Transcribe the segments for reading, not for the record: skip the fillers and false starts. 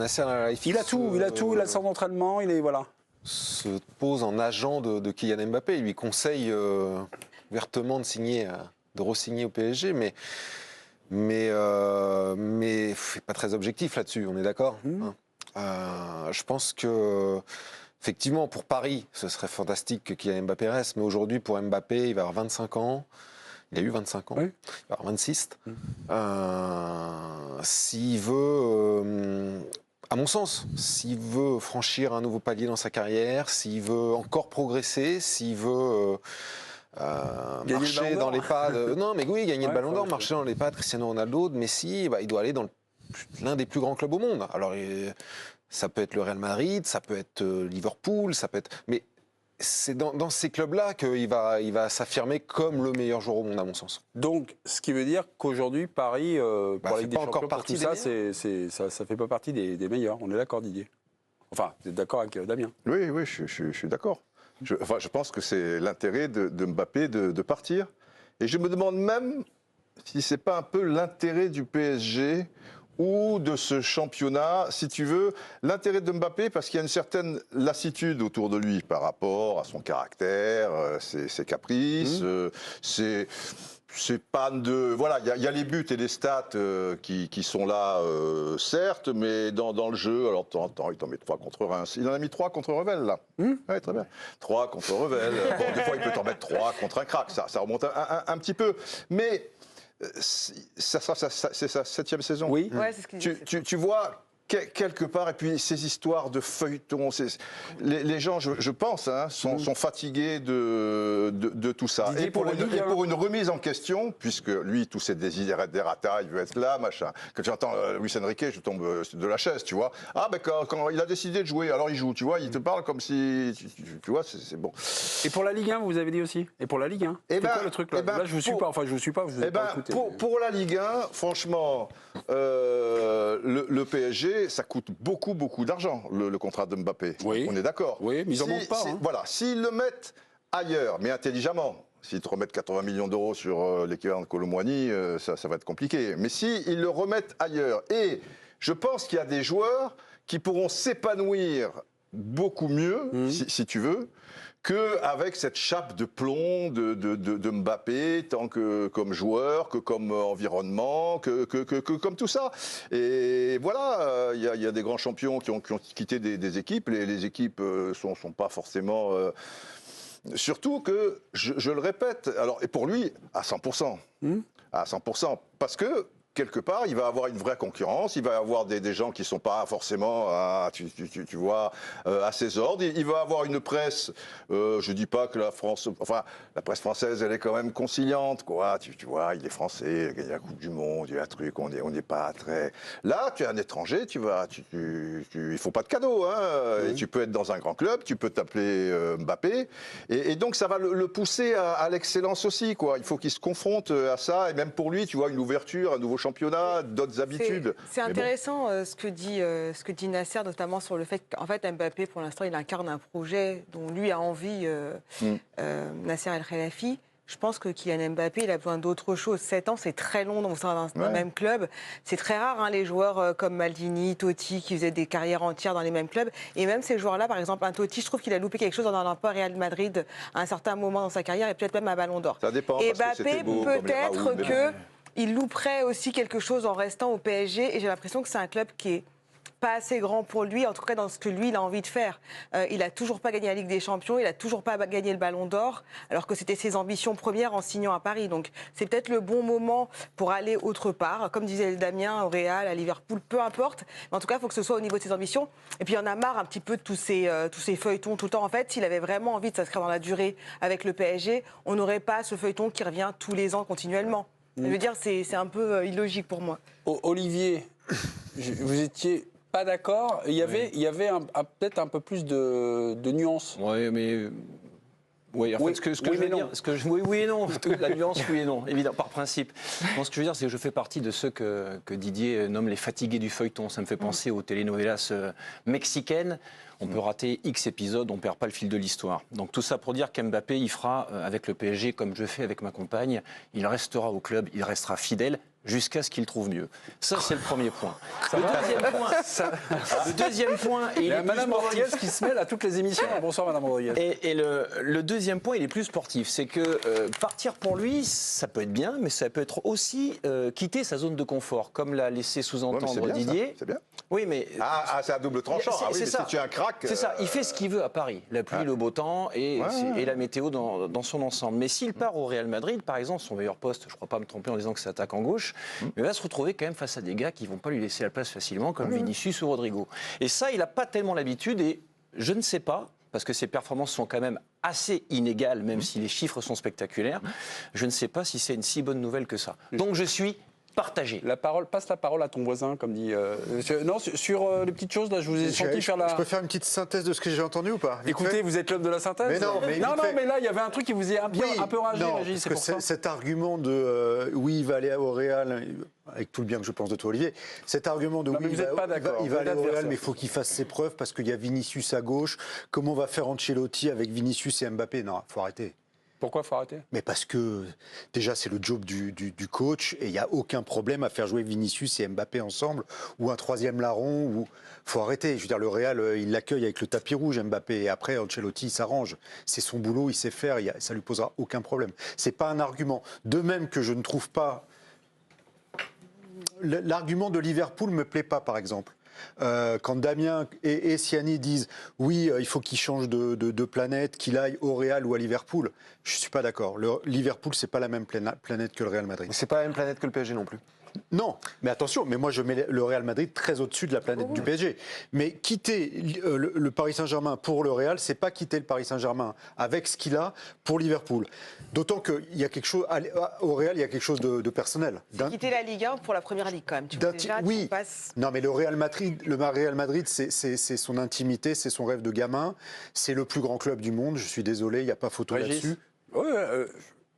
Nasser Al-Khelaifi il a tout, il a le centre d'entraînement, il est voilà. Se pose en agent de Kylian Mbappé. Il lui conseille ouvertement de re-signer au PSG, mais c'est pas très objectif là-dessus, on est d'accord Je pense que effectivement pour Paris, ce serait fantastique que Kylian Mbappé reste, mais aujourd'hui pour Mbappé, il va avoir 25 ans. Il a eu 25 ans, oui. Il va avoir 26. S'il veut, à mon sens, s'il veut franchir un nouveau palier dans sa carrière, s'il veut encore progresser, s'il veut marcher dans les pas de... Non, mais oui, gagner le Ballon d'Or, marcher dans les pas de Cristiano Ronaldo, de Messi, il doit aller dans l'un des plus grands clubs au monde. Alors, ça peut être le Real Madrid, ça peut être Liverpool, ça peut être... Mais c'est dans ces clubs-là qu'il va s'affirmer comme le meilleur joueur au monde, à mon sens. Donc, ce qui veut dire qu'aujourd'hui, Paris, pour la Ligue des Champions, pour tout ça, ça fait pas partie des meilleurs. On est d'accord, Didier? Enfin, vous êtes d'accord avec Damien? Oui, je suis d'accord. Je pense que c'est l'intérêt de Mbappé de partir. Et je me demande même si c'est pas un peu l'intérêt du PSG ou de ce championnat, si tu veux, l'intérêt de Mbappé, parce qu'il y a une certaine lassitude autour de lui par rapport à son caractère, ses caprices, c'est pas de... Voilà, il y a les buts et les stats qui sont là, certes, mais dans le jeu, alors de temps en temps, il t'en met 3 contre Reims. Il en a mis 3 contre Revel, là. Oui, très bien. 3 contre Revel. Bon, des fois, il peut t'en mettre 3 contre un crack. Ça remonte un petit peu. Mais... c'est sa 7e saison. Oui, ouais, c'est ce qu'il dit. Tu vois quelque part, et puis ces histoires de feuilletons, les gens, je pense, sont fatigués de tout ça. Didier, et pour une remise en question, puisque lui, tous ses desiderata, il veut être là, machin. Quand j'entends Luis Enrique, je tombe de la chaise, tu vois. Ah, ben quand il a décidé de jouer, alors il joue, tu vois, il te parle comme si, tu vois, c'est bon. Et pour la Ligue 1, vous avez dit aussi? Et pour la Ligue 1, c'est quoi le truc là? Là, je vous suis pas, enfin, je vous suis pas, vous n'avez pas écouté. Pour la Ligue 1, franchement, le PSG, ça coûte beaucoup d'argent, le contrat de Mbappé. Oui. On est d'accord. Oui, mais ils n'en manquent pas. Voilà, s'ils le mettent ailleurs, mais intelligemment, s'ils te remettent 80 millions d'euros sur l'équivalent de Colomboigny, ça va être compliqué. Mais s'ils le remettent ailleurs, et je pense qu'il y a des joueurs qui pourront s'épanouir beaucoup mieux, si tu veux, qu'avec cette chape de plomb de Mbappé, tant que comme joueur, que comme environnement, que comme tout ça. Et voilà, il y a des grands champions qui ont quitté des équipes. Les équipes sont pas forcément... surtout que, je le répète, alors, et pour lui, à 100%. À 100%. Parce que, quelque part, il va avoir une vraie concurrence, il va avoir des gens qui ne sont pas forcément, tu vois, à ses ordres. Il va avoir une presse, je ne dis pas que la presse française, elle est quand même conciliante, quoi. Tu vois, il est français, il y a la Coupe du Monde, il y a un truc, on n'est pas très... Là, tu es un étranger, il ne faut pas de cadeau, et tu peux être dans un grand club, tu peux t'appeler Mbappé, et donc ça va le pousser à l'excellence aussi, quoi. Il faut qu'il se confronte à ça, et même pour lui, tu vois, une ouverture, un nouveau championnat, d'autres habitudes. C'est intéressant ce que dit Nasser, notamment sur le fait qu'en fait Mbappé, pour l'instant, il incarne un projet dont lui a envie, Nasser Al-Khelaifi. Je pense que Kylian Mbappé, il a besoin d'autre chose. 7 ans, c'est très long dans un même club. C'est très rare, les joueurs comme Maldini, Totti, qui faisaient des carrières entières dans les mêmes clubs. Et même ces joueurs-là, par exemple, un Totti, je trouve qu'il a loupé quelque chose en allant pas Real Madrid à un certain moment dans sa carrière, et peut-être même un Ballon d'Or. Ça dépend. Et Mbappé, peut-être que... il louperait aussi quelque chose en restant au PSG, et j'ai l'impression que c'est un club qui est pas assez grand pour lui, en tout cas dans ce que lui il a envie de faire. Il a toujours pas gagné la Ligue des Champions, il a toujours pas gagné le Ballon d'Or, alors que c'était ses ambitions premières en signant à Paris. Donc c'est peut-être le bon moment pour aller autre part, comme disait Damien, au Real, à Liverpool, peu importe. Mais en tout cas, il faut que ce soit au niveau de ses ambitions. Et puis il y en a marre un petit peu de tous ces feuilletons tout le temps. En fait, s'il avait vraiment envie de s'inscrire dans la durée avec le PSG, on n'aurait pas ce feuilleton qui revient tous les ans continuellement. Je veux dire, c'est un peu illogique pour moi. Olivier, vous étiez pas d'accord. Il y avait peut-être un peu plus de nuances. Oui, mais... Oui, en fait, ce que je veux dire, oui et non, la nuance, oui et non, évidemment, par principe. Bon, ce que je veux dire, c'est que je fais partie de ceux que Didier nomme les fatigués du feuilleton. Ça me fait penser aux telenovelas mexicaines. On peut rater X épisodes, on ne perd pas le fil de l'histoire. Donc tout ça pour dire qu'Mbappé, il fera avec le PSG comme je fais avec ma compagne. Il restera au club, il restera fidèle, jusqu'à ce qu'il trouve mieux. Ça, c'est le premier point. Le deuxième point, il y a Madame Rodriguez qui se mêle à toutes les émissions. Bonsoir Madame Rodriguez. Et le deuxième point, il est plus sportif. C'est que partir pour lui, ça peut être bien, mais ça peut être aussi quitter sa zone de confort, comme l'a laissé sous-entendre Didier. C'est bien. Oui, mais c'est à double tranchant. C'est ça. Si tu es un crack. C'est ça. Il fait ce qu'il veut à Paris. La pluie, le beau temps et la météo dans son ensemble. Mais s'il part au Real Madrid, par exemple, son meilleur poste, je ne crois pas me tromper en disant que c'est attaquant gauche, mais il va se retrouver quand même face à des gars qui ne vont pas lui laisser la place facilement, comme Vinicius ou Rodrigo. Et ça, il n'a pas tellement l'habitude et je ne sais pas, parce que ses performances sont quand même assez inégales, même si les chiffres sont spectaculaires, je ne sais pas si c'est une si bonne nouvelle que ça. Donc je suis partagé. Passe la parole à ton voisin, comme dit. Non, sur les petites choses, là, je vous ai senti faire la. Je peux faire une petite synthèse de ce que j'ai entendu ou pas? Écoutez, vous êtes l'homme de la synthèse. Mais non, mais là, il y avait un truc qui vous est un peu ragé, Régis, c'est pour ça. Cet argument de oui, il va aller au Real, avec tout le bien que je pense de toi, Olivier, cet argument de non, oui, il va aller au Real, mais il faut qu'il fasse ses preuves parce qu'il y a Vinicius à gauche. Comment va faire Ancelotti avec Vinicius et Mbappé? Non, faut arrêter. Pourquoi faut arrêter? Mais parce que déjà c'est le job du coach et il n'y a aucun problème à faire jouer Vinicius et Mbappé ensemble ou un troisième larron. Ou faut arrêter. Je veux dire, le Real il l'accueille avec le tapis rouge Mbappé et après Ancelotti il s'arrange. C'est son boulot, il sait faire, ça lui posera aucun problème. C'est pas un argument. De même que je ne trouve pas l'argument de Liverpool me plaît pas par exemple. Quand Damien et Siani disent oui, il faut qu'il change de planète, qu'il aille au Real ou à Liverpool, je ne suis pas d'accord. Liverpool, c'est pas la même planète que le Real Madrid. C'est pas la même planète que le PSG non plus. Non, mais attention, mais moi je mets le Real Madrid très au-dessus de la planète du PSG. Mais quitter le Paris Saint-Germain pour le Real, c'est pas quitter le Paris Saint-Germain avec ce qu'il a pour Liverpool. D'autant qu'il y a quelque chose au Real, il y a quelque chose de personnel. Quitter la Ligue 1 pour la première ligue quand même. Oui. Non, mais le Real Madrid, c'est son intimité, c'est son rêve de gamin. C'est le plus grand club du monde. Je suis désolé, il n'y a pas photo là-dessus.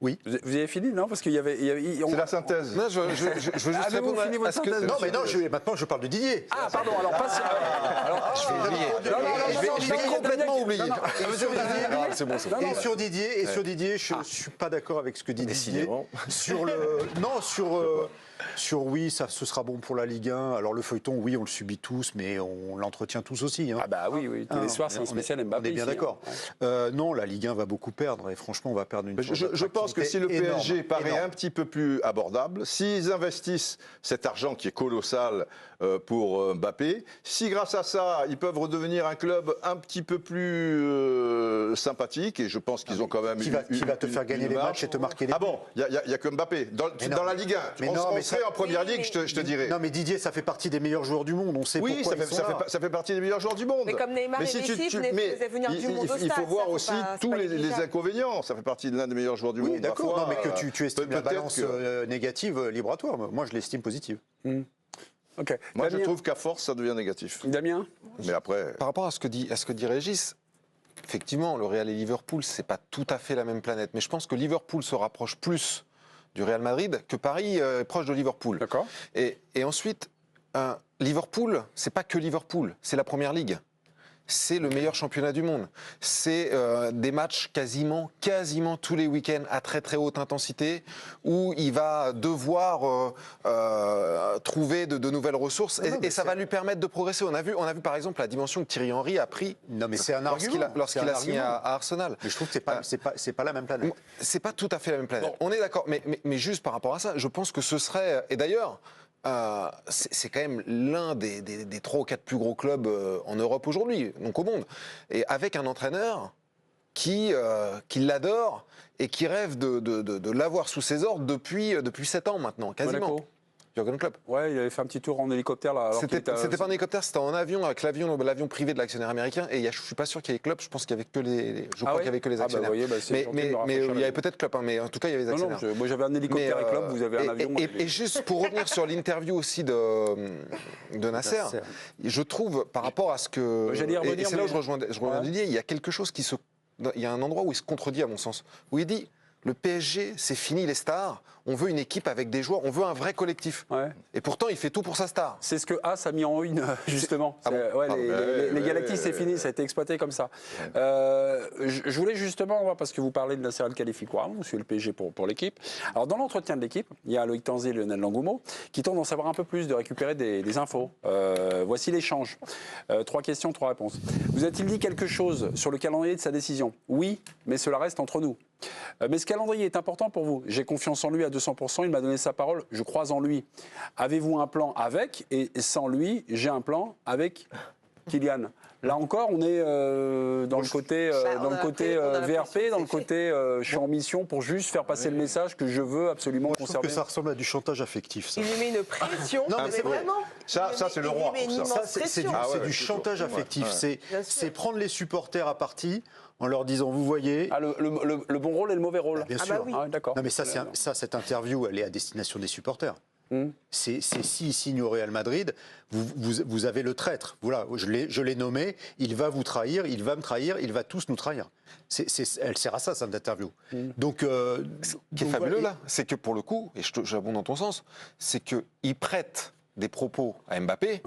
Oui. Vous avez fini, non? Parce qu'il y avait. C'est la synthèse. Non, je veux juste répondre à ce que. Non, mais non, maintenant je parle de Didier. Ah, pardon, alors passe. Je vais complètement oublier. Et sur Didier, je ne suis pas d'accord avec ce que dit Didier. Sur oui, ce sera bon pour la Ligue 1. Alors le feuilleton, oui, on le subit tous, mais on l'entretient tous aussi. Ah bah oui, tous les soirs, c'est un spécial Mbappé. On est bien d'accord. Non, la Ligue 1 va beaucoup perdre, et franchement, on va perdre une. Je pense que si le PSG paraît un petit peu plus abordable, s'ils investissent cet argent qui est colossal pour Mbappé, si grâce à ça, ils peuvent redevenir un club un petit peu plus sympathique, et je pense qu'ils ont quand même qui va te faire gagner les matchs et te marquer les buts. Ah bon, il n'y a que Mbappé. Dans la Ligue 1, on serait en première ligue, je te dirais. Non, mais Didier, ça fait partie des meilleurs joueurs du monde. On sait pourquoi ça fait partie des meilleurs joueurs du monde. Mais comme Neymar et Messi faisaient venir du monde au stade. Il faut voir aussi tous les inconvénients. Ça fait partie de l'un des meilleurs joueurs du monde. Oui, d'accord. Non, mais que tu estimes la balance négative, libre à toi. Moi, je l'estime positive. Okay. Moi, je trouve qu'à force, ça devient négatif. Damien? Mais après. Par rapport à ce que dit Régis, effectivement, le Real et Liverpool, c'est pas tout à fait la même planète. Mais je pense que Liverpool se rapproche plus du Real Madrid que Paris est proche de Liverpool. D'accord. Et ensuite, Liverpool, c'est pas que Liverpool, c'est la Première Ligue. C'est le meilleur championnat du monde. C'est des matchs quasiment tous les week-ends à très très haute intensité où il va devoir trouver de nouvelles ressources et ça va lui permettre de progresser. On a vu par exemple la dimension que Thierry Henry a pris. Non, mais c'est un argument. Lorsqu'il a signé à Arsenal. Mais je trouve que c'est pas la même planète. C'est pas tout à fait la même planète. Bon. On est d'accord. Mais juste par rapport à ça, je pense que ce serait. Et d'ailleurs. C'est quand même l'un des 3 ou 4 plus gros clubs en Europe aujourd'hui, donc au monde. Et avec un entraîneur qui l'adore et qui rêve de l'avoir sous ses ordres depuis 7 ans maintenant, quasiment. Monaco. Jürgen Klopp. Ouais, il avait fait un petit tour en hélicoptère là. C'était pas un hélicoptère, c'était en avion avec l'avion privé de l'actionnaire américain. Et je suis pas sûr qu'il y ait Klopp. Je pense qu'il y avait que qu'il y avait que les actionnaires. Mais il y avait peut-être Klopp. Mais en tout cas, il y avait les actionnaires. Moi, j'avais un hélicoptère avec Klopp. Vous avez un avion. Et juste pour revenir sur l'interview aussi de Nasser, je trouve par rapport à ce que. J'allais y revenir. Et c'est là où je rejoins Didier. Il y a quelque chose il y a un endroit où il se contredit à mon sens, où il dit. Le PSG, c'est fini les stars. On veut une équipe avec des joueurs, on veut un vrai collectif. Ouais. Et pourtant, il fait tout pour sa star. C'est ce que As a mis en une, justement. Ah bon Les Galactiques, c'est fini, ça a été exploité comme ça. Je voulais justement, parce que vous parlez de Nasser Al-Khelaifi, vous suivez le PSG pour l'équipe. Alors, dans l'entretien de l'équipe, il y a Loïc Tanzi et Lionel Langoumeau qui tentent d'en savoir un peu plus, de récupérer des infos. Voici l'échange. 3 questions, 3 réponses. Vous a-t-il dit quelque chose sur le calendrier de sa décision? Oui, mais cela reste entre nous. Mais ce calendrier est important pour vous. J'ai confiance en lui à 200%, il m'a donné sa parole, je crois en lui. Avez-vous un plan avec et sans lui, j'ai un plan avec Kylian? Là encore, on est dans le côté, VRP, dans le côté je suis en mission pour juste faire passer le message que je veux absolument conserver. Je trouve que ça ressemble à du chantage affectif. Ça. Il lui met une pression, Non, mais vraiment. Ça, c'est le roi. C'est du chantage affectif. C'est prendre les supporters à partie en leur disant, vous voyez... Ah, le bon rôle et le mauvais rôle. Bien sûr. Bah oui. Ah, d'accord. Non mais cette interview, elle est à destination des supporters. C'est s'il signe au Real Madrid, vous avez le traître. Voilà, je l'ai nommé, il va vous trahir, il va me trahir, il va tous nous trahir. Elle sert à ça, cette interview. Donc, Ce qui est fabuleux là, c'est que pour le coup, et j'abonde dans ton sens, c'est qu'il prête des propos à Mbappé,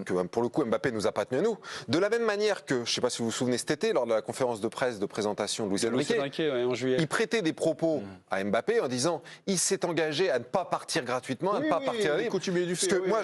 que pour le coup Mbappé nous a pas tenu à nous. De la même manière que, je ne sais pas si vous vous souvenez cet été, lors de la conférence de presse de présentation de Luis Enrique, en juillet. il prêtait des propos à Mbappé en disant il s'est engagé à ne pas partir gratuitement, à ne pas partir libre. Parce que moi,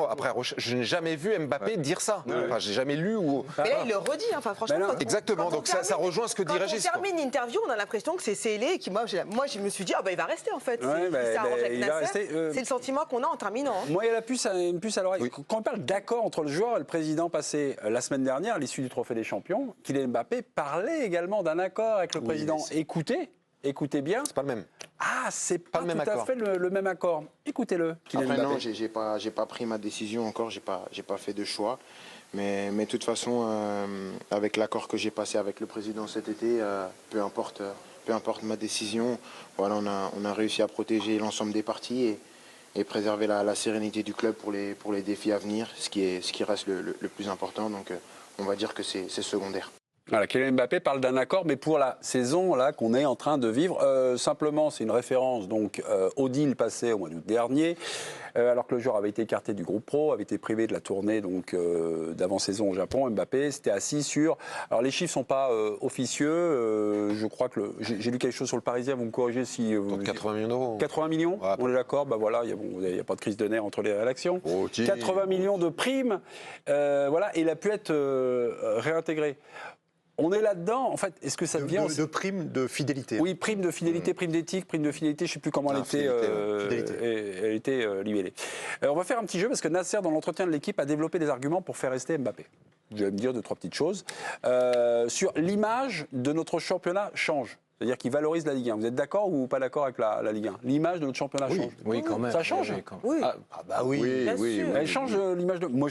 après je n'ai jamais vu Mbappé dire ça. Enfin, j'ai jamais lu ou. Mais là, il le redit, hein. Enfin, franchement. Exactement, donc ça rejoint ce que dit Régis. Quand on termine l'interview, on a l'impression que c'est scellé et moi, je me suis dit, il va rester en fait. Il s'arrange avec Nasser. C'est le sentiment qu'on a en terminant. Moi, il y a une puce à l'oreille. Oui. Quand on parle d'accord entre le joueur et le président passé la semaine dernière, à l'issue du Trophée des Champions, Kylian Mbappé parlait également d'un accord avec le président. Écoutez bien. C'est pas le même. Ah, c'est pas tout à fait le même accord. Écoutez-le. Après, non, j'ai pas pris ma décision encore, j'ai pas fait de choix. Mais de toute façon, avec l'accord que j'ai passé avec le président cet été, peu importe ma décision, voilà, on a réussi à protéger l'ensemble des parties et préserver la sérénité du club pour les défis à venir, ce qui reste le plus important. Donc on va dire que c'est secondaire. Voilà, Kylian Mbappé parle d'un accord, mais pour la saison là qu'on est en train de vivre. Simplement, c'est une référence donc au deal passé au mois d'août dernier, alors que le joueur avait été écarté du groupe pro, avait été privé de la tournée donc d'avant-saison au Japon. Mbappé s'était assis sur. Alors les chiffres sont pas officieux. Je crois que j'ai lu quelque chose sur le Parisien. Vous me corrigez si. 80 millions d'euros. 80 millions. Ouais, on est d'accord. Bah voilà, il y a pas de crise de nerfs entre les rédactions. 80 millions de primes. Voilà, et il a pu être réintégré. On est là-dedans, en fait, est-ce que ça devient... De primes de fidélité. Oui, prime de fidélité, prime d'éthique, prime de fidélité, je ne sais plus comment elle était libellée. On va faire un petit jeu, parce que Nasser, dans l'entretien de l'équipe, a développé des arguments pour faire rester Mbappé. Je vais me dire 2-3 petites choses. Sur l'image de notre championnat change. C'est-à-dire qu'il valorise la Ligue 1. Vous êtes d'accord ou pas d'accord avec la Ligue 1? L'image de notre championnat change. Oui, quand même. Ça change? Oui. Ah bah oui. Elle change l'image de... Moi,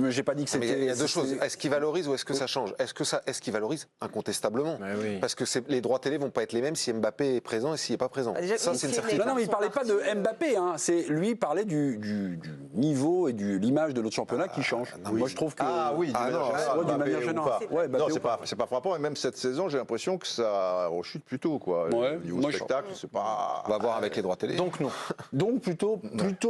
j'ai pas dit que c'était... Il y a deux choses. Est-ce qu'il valorise ou est-ce que ça change? Est-ce qu'il valorise? Incontestablement. Oui. Parce que les droits télé vont pas être les mêmes si Mbappé est présent et s'il n'est pas présent. Ça, c'est une certitude. Non, mais il parlait pas de Mbappé. Hein. Lui parlait du niveau et de l'image de notre championnat qui change. Moi, je trouve que... de manière générale. Non, c'est pas frappant. Et même cette saison, j'ai l'impression que ça rechute plutôt. Niveau spectacle, c'est pas... On va voir avec les droits télé. Donc non. Donc plutôt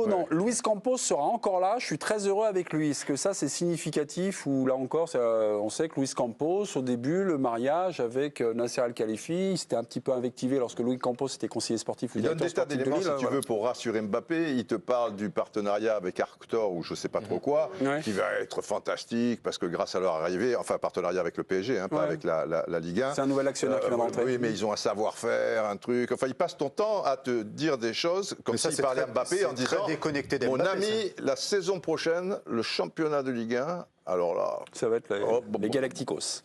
non. Luis Campos sera encore là. Je suis très heureux avec lui. Est-ce que ça, c'est significatif ou là encore, on sait que Luis Campos, au début, le mariage avec Nasser Al-Khelaifi, il s'était un petit peu invectivé lorsque Luis Campos était conseiller sportif. Il donne des tas d'éléments, si tu veux, pour rassurer Mbappé. Il te parle du partenariat avec Arctor ou je sais pas trop quoi, qui va être fantastique parce que grâce à leur arrivée, enfin partenariat avec le PSG, pas avec la Ligue 1. C'est un nouvel actionnaire qui vient d'entrer. Oui, mais ils ont un savoir-faire, un truc. Enfin, ils passent ton temps à te dire des choses comme s'ils parlaient à Mbappé en disant mon ami, la saison prochaine, le championnat de Ligue 1. Alors là, ça va être les Galacticos.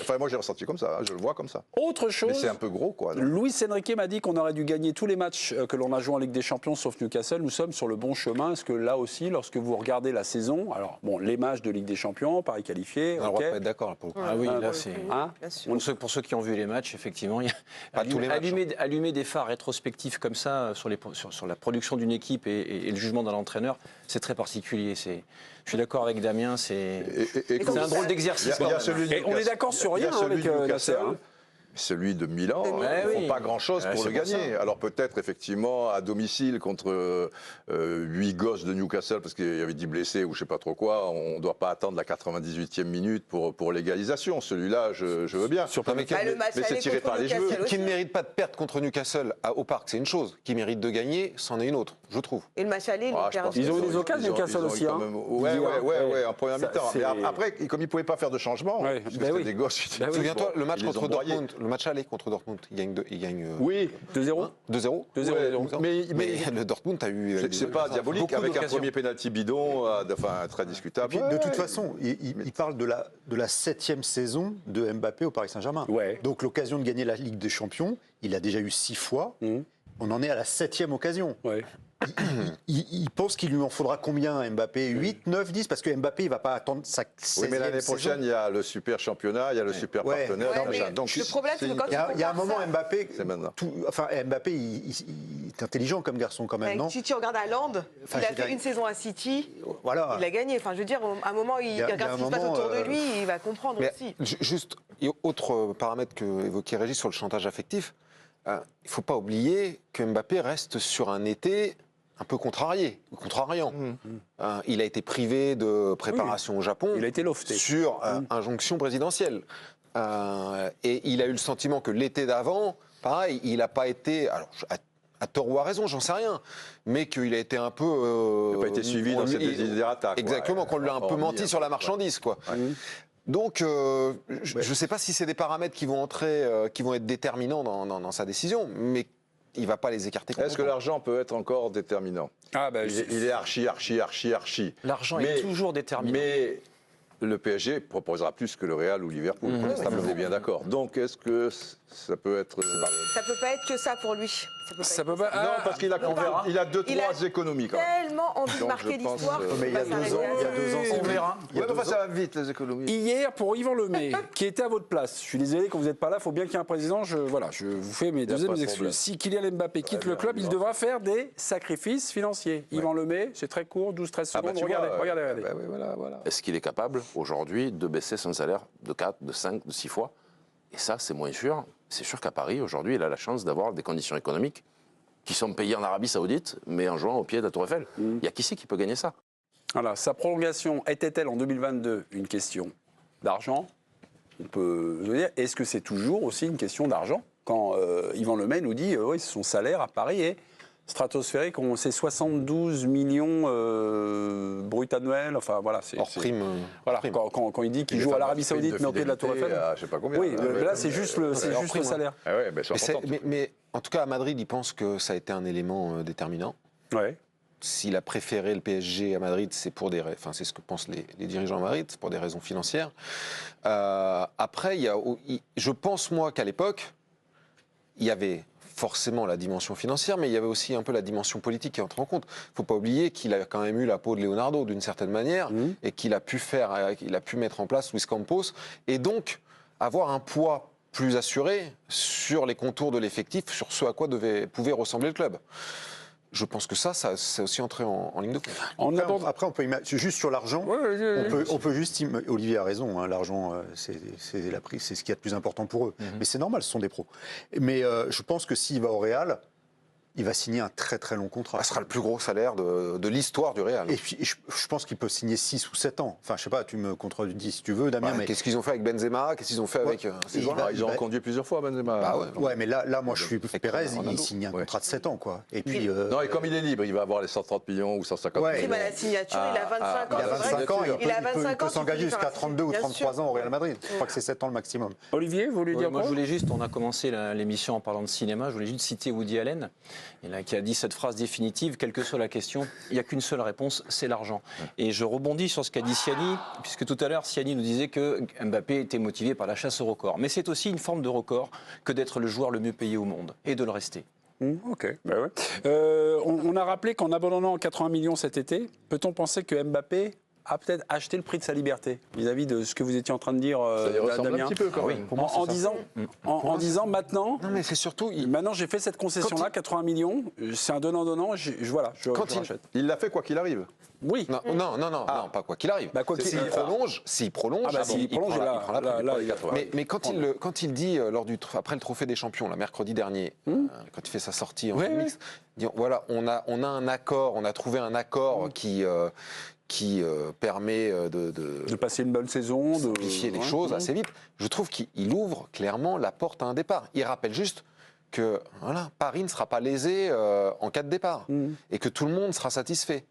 Enfin, moi j'ai ressenti comme ça, je le vois comme ça. Autre chose. Mais c'est un peu gros, quoi. Luis Enrique m'a dit qu'on aurait dû gagner tous les matchs que l'on a joués en Ligue des Champions, sauf Newcastle. Nous sommes sur le bon chemin. Est-ce que là aussi, lorsque vous regardez la saison, alors bon, les matchs de Ligue des Champions, Paris qualifié, on a le droit de pas être d'accord là, pour le coup. Ah oui, là c'est. Pour ceux qui ont vu les matchs, effectivement, il y a allumer des phares rétrospectifs comme ça sur la production d'une équipe et le jugement d'un entraîneur, c'est très particulier. Je suis d'accord avec Damien, c'est un drôle d'exercice. On est d'accord sur rien avec Nasser. Celui de Milan, De il Milan. ne Ouais, faut oui. pas grand-chose Ouais, pour le c'est pour gagner. ça. Alors peut-être effectivement à domicile contre 8 gosses de Newcastle parce qu'il y avait 10 blessés ou je ne sais pas trop quoi, on ne doit pas attendre la 98e minute pour l'égalisation. Celui-là, je veux bien. Sur Non, mais Bah, le match mais c'est aller tiré contre par les Newcastle cheveux. aussi. Qui ne mérite pas de perdre contre Newcastle au Parc, c'est une chose. Qui mérite de gagner, c'en est une autre, je trouve. Et le match aller, il Ah, est je pense perdu. Ils ont eu qu'ils des occasions, Newcastle ils ont eu aussi, quand hein. même- Ils y vont, Ouais, en première Ça, mi-temps. c'est- Mais après, comme ils ne pouvaient pas faire de changement, Ouais, parce que bah c'était oui. des gosses, Bah oui. Souviens-toi, le match ils les contre ont broyés. Dortmund, le match aller contre Dortmund, il gagne Oui, 2-0. 2-0. 2-0. Mais Le Dortmund a eu. c'est pas diabolique beaucoup avec un d'occasions. premier penalty bidon, enfin très discutable. Et puis, de toute Ouais. façon, il parle de la 7e saison de Mbappé au Paris Saint-Germain. Ouais. Donc l'occasion de gagner la Ligue des Champions, il a déjà eu 6 fois. On en est à la 7e occasion. Ouais. Il pense qu'il lui en faudra combien à Mbappé 8, 9, 10 Parce que Mbappé, il ne va pas attendre sa 16e Oui, mais l'année saison. prochaine, il y a le super championnat, il y a le super Ouais. partenaire. Ouais, machin. mais Donc, le problème, c'est que quand Il y a un moment, ça. Mbappé, C'est maintenant. Mbappé, il est intelligent comme garçon quand même, Avec non City, on regarde à Land, Enfin, il a je veux fait dire, une saison à City, Voilà. il a gagné. Enfin, je veux dire, à un moment, il y a regarde un ce qui se passe moment, autour de lui, il va comprendre Mais aussi. juste, autre paramètre que évoquait Régis sur le chantage affectif, il ne faut pas oublier que Mbappé reste sur un été un peu contrariant. Il a été privé de préparation au Japon Il a été lofté. sur injonction présidentielle. Et il a eu le sentiment que l'été d'avant, pareil, il n'a pas été... Alors, à tort ou à raison, j'en sais rien, mais qu'il a été un peu... il n'a pas été suivi dans ses desiderata. Exactement, qu'on lui a un peu menti sur la marchandise, quoi. Donc, je ne sais pas si c'est des paramètres qui vont entrer, qui vont être déterminants dans sa décision, mais il ne va pas les écarter Est-ce que complètement. l'argent peut être encore déterminant? Ah, bah, Il est archi. L'argent Mais- est toujours déterminant. Mais le PSG proposera plus que le Real ou Liverpool. On est bien d'accord. Donc, est-ce que ça peut être... Ça peut pas être que ça pour lui. Ça peut pas. Non, parce qu'il a, il a deux, Il a trois économies quand même. tellement envie de Donc, marquer je pense, l'histoire. Mais il y a 2 ans, On verra. il y a 2 ans, ça va vite, les économies. Hier, pour Yvan Lemay, qui était à votre place, je suis désolé quand vous n'êtes pas là, il faut bien qu'il y ait un président, je vous fais mes deuxièmes pas de excuses. problème. Si Kylian Mbappé quitte le club, il devra faire des sacrifices financiers. Yvan Lemay, c'est très court, 12-13 Ah bah, secondes, tu vois, regardez. bah oui, voilà. Est-ce qu'il est capable, aujourd'hui, de baisser son salaire de 4, de 5, de 6 fois? Et ça, c'est moins sûr. C'est sûr qu'à Paris, aujourd'hui, il a la chance d'avoir des conditions économiques qui sont payées en Arabie Saoudite, mais en jouant au pied de la Tour Eiffel. Il y a qui c'est qui peut gagner ça? Voilà, sa prolongation était-elle en 2022 une question d'argent? On peut se dire, est-ce que c'est toujours aussi une question d'argent? Quand Yvan Lemay nous dit, oui, son salaire à Paris est stratosphérique, c'est 72 millions brut annuels, enfin voilà. Hors prime. Voilà, quand il dit qu'il joue à l'Arabie Saoudite, mais au pied de la Tour Eiffel. Je sais pas combien. Oui, là, c'est juste le salaire. Ah ouais, mais c'est important. Mais en tout cas, à Madrid, il pense que ça a été un élément déterminant. Ouais. S'il a préféré le PSG à Madrid, c'est pour c'est ce que pensent les dirigeants à Madrid, c'est pour des raisons financières. Après, je pense moi qu'à l'époque, il y avait forcément la dimension financière, mais il y avait aussi un peu la dimension politique qui entre en compte. Il ne faut pas oublier qu'il a quand même eu la peau de Leonardo d'une certaine manière et qu'il a pu mettre en place Luis Campos et donc avoir un poids plus assuré sur les contours de l'effectif, sur ce à quoi pouvait ressembler le club. Je pense que ça c'est aussi entré en ligne de compte. Après, on peut imaginer, juste sur l'argent, on peut juste, Olivier a raison, hein, l'argent, c'est ce qu'il y a de plus important pour eux. Mais c'est normal, ce sont des pros. Mais je pense que s'il va au Real, il va signer un très très long contrat. Ça sera le plus gros salaire de l'histoire du Real. Et puis, je pense qu'il peut signer 6 ou 7 ans. Enfin, je sais pas, tu me contredis si tu veux, Damien. Mais qu'est-ce qu'ils ont fait avec Benzema? Qu'est-ce qu'ils ont fait avec ces joueurs-là? Ils ont conduit plusieurs fois, Benzema. Ouais, mais là, moi, je suis Pérez, il signe un contrat de 7 ans, quoi. Et puis. Non, et comme il est libre, il va avoir les 130 millions ou 150 Ouais. millions. Prime à la signature, il a 25 ans. Il a 25 ans, Il a 25 il peut ans, s'engager tu peux jusqu'à faire 32 ou bien 33 sûr. ans au Real Madrid. Je crois que c'est 7 ans le maximum. Olivier, vous voulez dire Moi, quoi? je voulais juste, on a commencé l'émission en parlant de cinéma, je voulais juste citer Woody Allen, qui a dit cette phrase définitive, quelle que soit la question, il n'y a qu'une seule réponse, c'est l'argent. Et je rebondis sur ce qu'a dit Siani, puisque tout à l'heure, Siani nous disait que Mbappé était motivé par la chasse au record. Mais c'est aussi une forme de record que d'être le joueur le mieux payé au monde, et de le rester. Ok, bah ouais. On a rappelé qu'en abandonnant 80 millions cet été, peut-on penser que Mbappé a peut-être acheté le prix de sa liberté vis-à-vis de ce que vous étiez en train de dire, Ça y ressemble Damien. un petit peu quand même. En disant maintenant, Non, mais c'est surtout. maintenant j'ai fait cette concession-là, 80 millions, c'est un donnant-donnant, je rachète. Il l'a fait quoi qu'il arrive. Oui. Non, pas quoi qu'il arrive. Bah, quoi qu'il- S'il prolonge, s'il prolonge, il prend la prime. il y a- Mais quand il dit, après le Trophée des Champions, là, mercredi dernier, quand il fait sa sortie en mix, il dit, voilà, on a un accord, on a trouvé un accord qui permet de passer une bonne saison, de simplifier les choses assez vite. Je trouve qu'il ouvre clairement la porte à un départ. Il rappelle juste que voilà, Paris ne sera pas lésé en cas de départ et que tout le monde sera satisfait.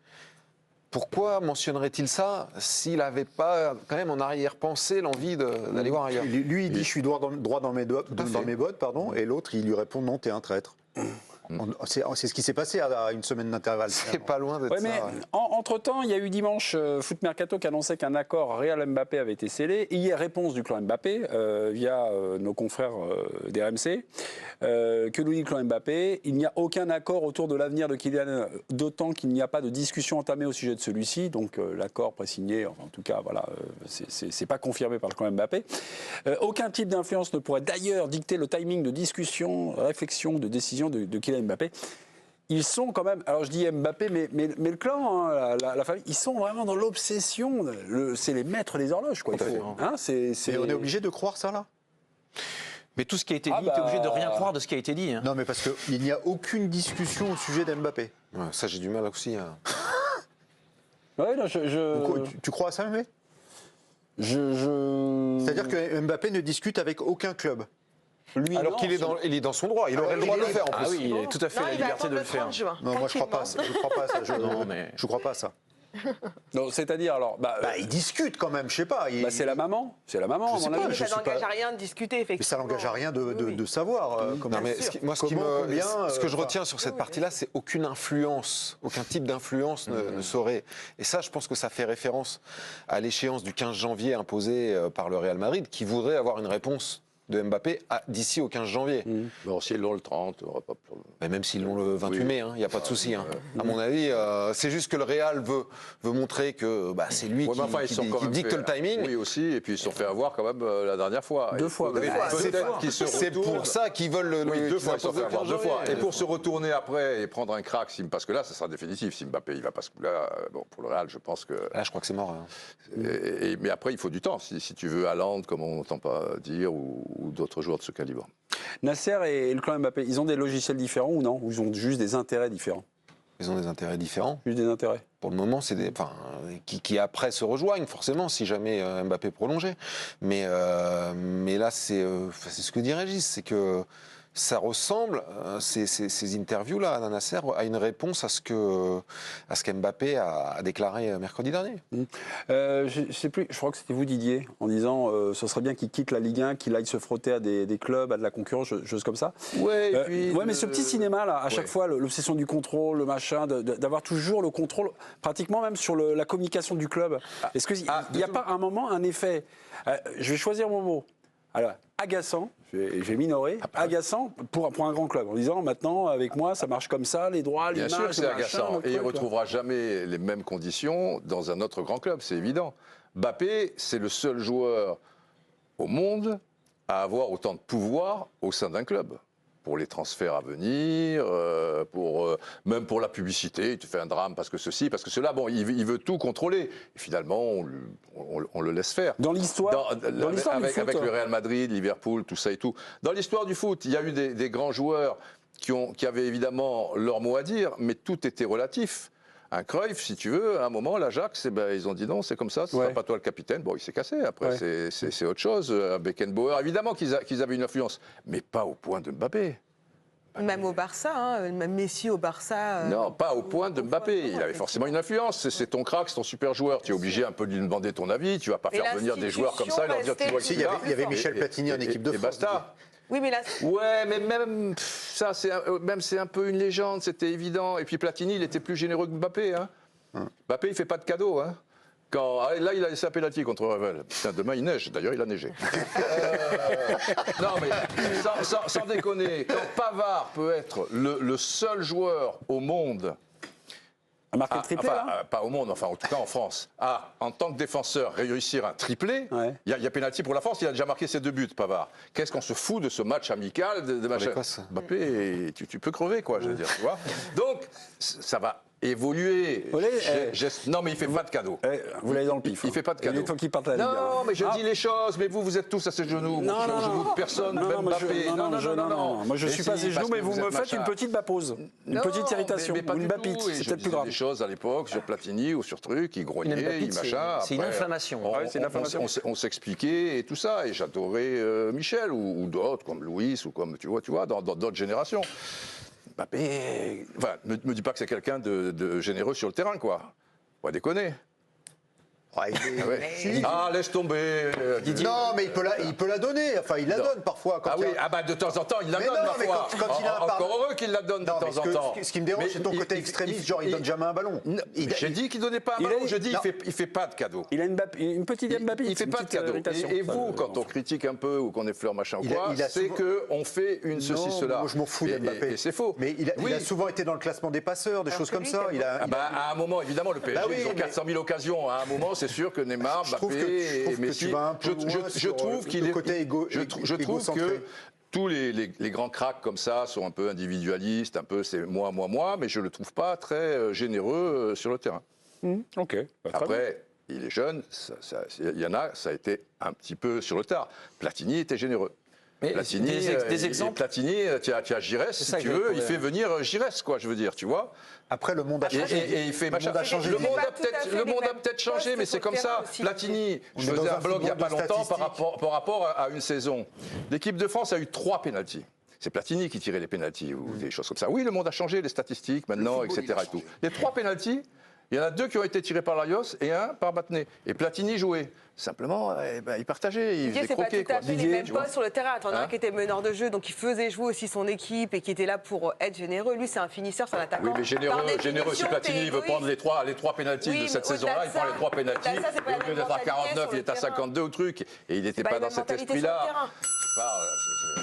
Pourquoi mentionnerait-il ça s'il n'avait pas quand même en arrière-pensée l'envie d'aller voir ailleurs? Lui, il dit je suis droit dans mes bottes, pardon, et l'autre, il lui répond non, t'es un traître. C'est ce qui s'est passé à une semaine d'intervalle. C'est pas loin d'être Ouais, ça. mais ouais. entre-temps, il y a eu dimanche Foot Mercato qui annonçait qu'un accord Real-Mbappé avait été scellé. Hier, réponse du clan Mbappé via nos confrères d'RMC que nous dit le clan Mbappé. Il n'y a aucun accord autour de l'avenir de Kylian, d'autant qu'il n'y a pas de discussion entamée au sujet de celui-ci. Donc l'accord présigné, en tout cas, voilà, c'est pas confirmé par le clan Mbappé. Aucun type d'influence ne pourrait d'ailleurs dicter le timing de discussion, réflexion, de décision de Kylian Mbappé. Ils sont quand même, alors je dis Mbappé, mais le clan, hein, la famille, ils sont vraiment dans l'obsession. C'est les maîtres des horloges, quoi. Et on est obligé de croire ça, là? Mais tout ce qui a été dit, t'es obligé de rien croire de ce qui a été dit. Hein. Non, mais parce qu'il n'y a aucune discussion au sujet d'Mbappé. Ouais, ça, j'ai du mal aussi à... Ouais, non, Tu crois à ça, mais je... C'est-à-dire que Mbappé ne discute avec aucun club. Lui, Alors non, qu'il est dans son droit, il aurait le droit de le faire en plus. Ah oui, il a tout à fait Non, la il va liberté de attendre le faire. 30 juin. Non, moi je crois pas. Je crois pas à ça. Non, mais- Je crois pas à ça. Non, c'est-à-dire, alors... Il discute quand même, je sais pas. c'est la maman. C'est la maman, à sais mon pas, avis. Mais je ça suis n'engage pas- à rien de discuter, effectivement. Mais ça n'engage à rien Oui. de savoir. Comment Non, mais moi, ce que je enfin, retiens sur cette partie-là, c'est aucune influence, aucun type d'influence ne saurait. Et ça, je pense que ça fait référence à l'échéance du 15 janvier imposée par le Real Madrid, qui voudrait avoir une réponse de Mbappé d'ici au 15 janvier. Bon, s'ils l'ont le 30, on va pas... Mais même s'ils l'ont le 28 mai, il n'y a pas de souci. Hein. À mon avis, c'est juste que le Real veut montrer que c'est lui qui dicte le timing. Oui, aussi, et puis ils se sont fait avoir quand même la dernière fois. Deux fois. Peut-être qu'ils se C'est retournent. pour ça qu'ils veulent Oui, deux fois, ils se sont fait imposer avoir le 15 deux fois. janvier. Et pour se retourner après et prendre un crack, parce que là, ça sera définitif. Si Mbappé, il va pas se... Là, bon, pour le Real, je pense que... Là, je crois que c'est mort. Hein. Mais après, il faut du temps. Si tu veux Haaland, comme on n'entend pas dire, ou d'autres joueurs de ce calibre. Nasser et le clan Mbappé, ils ont des logiciels différents ou non? Ou ils ont juste des intérêts différents? Ils ont des intérêts différents. Juste des intérêts. Pour le moment, c'est qui après se rejoignent forcément si jamais Mbappé prolongeait. Mais là, c'est ce que dit Régis, c'est que ça ressemble, ces interviews-là, à Nasser, à une réponse à ce qu'Mbappé a déclaré mercredi dernier. Je sais plus, je crois que c'était vous Didier, en disant ce serait bien qu'il quitte la Ligue 1, qu'il aille se frotter à des clubs, à de la concurrence, choses comme ça. Ouais, Mais ce petit cinéma là, à chaque fois, l'obsession du contrôle, le machin, d'avoir toujours le contrôle, pratiquement même sur la communication du club. Est-ce qu'il n'y a pas un moment, un effet, je vais choisir mon mot, alors agaçant, je vais minorer, agaçant pour un grand club, en disant maintenant avec moi ça marche comme ça, les droits, Bien l'image, sûr que c'est le machin, agaçant. le Et il ne truc, retrouvera jamais les mêmes conditions dans un autre grand club, c'est évident. Mbappé, c'est le seul joueur au monde à avoir autant de pouvoir au sein d'un club. Pour les transferts à venir, même pour la publicité, il te fait un drame parce que ceci, parce que cela. Bon, il veut tout contrôler. Et finalement, on le laisse faire. Dans l'histoire du foot, avec le Real Madrid, Liverpool, tout ça et tout. Dans l'histoire du foot, il y a eu des grands joueurs qui avaient évidemment leur mot à dire, mais tout était relatif. Un Cruyff, si tu veux, à un moment, l'Ajax, ils ont dit non, c'est comme ça, ce sera pas toi le capitaine. Bon, il s'est cassé, après, c'est autre chose. Beckenbauer, évidemment qu'ils avaient une influence, mais pas au point de Mbappé. Même au Barça, même Messi au Barça. Non, pas au point de Mbappé. Il avait forcément une influence. C'est ton crack, c'est ton super joueur. Tu es obligé un peu de lui demander ton avis. Tu vas pas faire venir des joueurs comme ça et leur dire tu vois Il y avait Michel Platini en équipe de France. Et basta. Oui, mais là. Ouais, mais même ça, c'est un peu une légende, c'était évident. Et puis Platini, il était plus généreux que Mbappé. Hein. Mbappé, il fait pas de cadeaux. Hein. Là, il a laissé un pénalty contre Revel. Putain, demain, il neige. D'ailleurs, il a neigé. Non, mais sans déconner, quand Pavard peut être le seul joueur au monde A marqué le triplé, là pas au monde, enfin en tout cas en France. En tant que défenseur, réussir un triplé, il y a pénalty pour la France, il a déjà marqué ses 2 buts, Pavard. Qu'est-ce qu'on se fout de ce match amical de machin. Mbappé, tu peux crever, quoi, je veux dire, tu vois. Donc, ça va évoluer. Non, mais il fait pas de cadeau. Vous l'avez dans le pif. Il fait pas de cadeau. Il est temps qu'il parte à la Ligue. Non, mais je dis les choses, mais vous êtes tous à ses genoux. Non, je vous personne, même Mbappé. Non. Moi, je suis pas à ses genoux, mais vous me faites une petite bapose. Une petite irritation. Mais Une bapite. C'est peut-être plus grave. Des choses à l'époque sur Platini ou sur truc, il grognait, il machin. C'est une inflammation. On s'expliquait et tout ça. Et j'adorais Michel ou d'autres, comme Louis ou comme, tu vois, dans d'autres générations. Mbappé, enfin, me dis pas que c'est quelqu'un de généreux sur le terrain, quoi. On va déconner. Laisse tomber. Non, mais il peut la donner. Enfin, il la donne parfois. Quand de temps en temps, il la donne, ma foi. Encore heureux qu'il la donne de temps en temps. Ce qui me dérange, c'est ton côté extrémiste, genre il donne jamais un ballon. J'ai dit qu'il donnait pas un ballon, je dis il fait pas de cadeau. Il a une petite Mbappé. Il fait pas de cadeau. Et vous, quand on critique un peu ou qu'on effleure machin ou quoi, c'est qu'on fait une ceci, cela. Moi, je m'en fous d'Mbappé. Et c'est faux. Mais il a souvent été dans le classement des passeurs, des choses comme ça. À un moment, évidemment, le PSG, ils ont 400 000 occasions. À un moment, c'est sûr que Neymar, Mbappé et Messi. Je trouve qu'il est. Je trouve que tous les grands cracks comme ça sont un peu individualistes, un peu c'est moi, mais je le trouve pas très généreux sur le terrain. Ok. Après, il est jeune, il y en a, ça a été un petit peu sur le tard. Platini était généreux. Mais Platini, des exemples. Platini, tu as Giresse, si tu veux, il fait venir Giresse, quoi, je veux dire, tu vois. Après, le monde a changé. Et il fait machin. Le monde a peut-être changé, mais c'est comme ça. Platini, je faisais un blog il n'y a pas longtemps par rapport à une saison. L'équipe de France a eu 3 pénaltys. C'est Platini qui tirait les pénaltys ou des choses comme ça. Oui, le monde a changé, les statistiques maintenant, etc. Et tout. Les 3 pénaltys, il y en a 2 qui ont été tirés par Larios et 1 par Battenet. Et Platini jouait. Simplement, il partageait, il faisait croquer. C'est pas tout à fait les mêmes postes sur le terrain. T'en as un qui était meneur de jeu, donc il faisait jouer aussi son équipe et qui était là pour être généreux. Lui, c'est un finisseur, c'est un attaquant. Oui, mais généreux. Si Platini veut prendre les 3 pénaltys de cette saison-là, il prend les 3 pénaltys. Au lieu d'être à 49, il est à 52 au truc. Et il n'était pas dans cet esprit-là.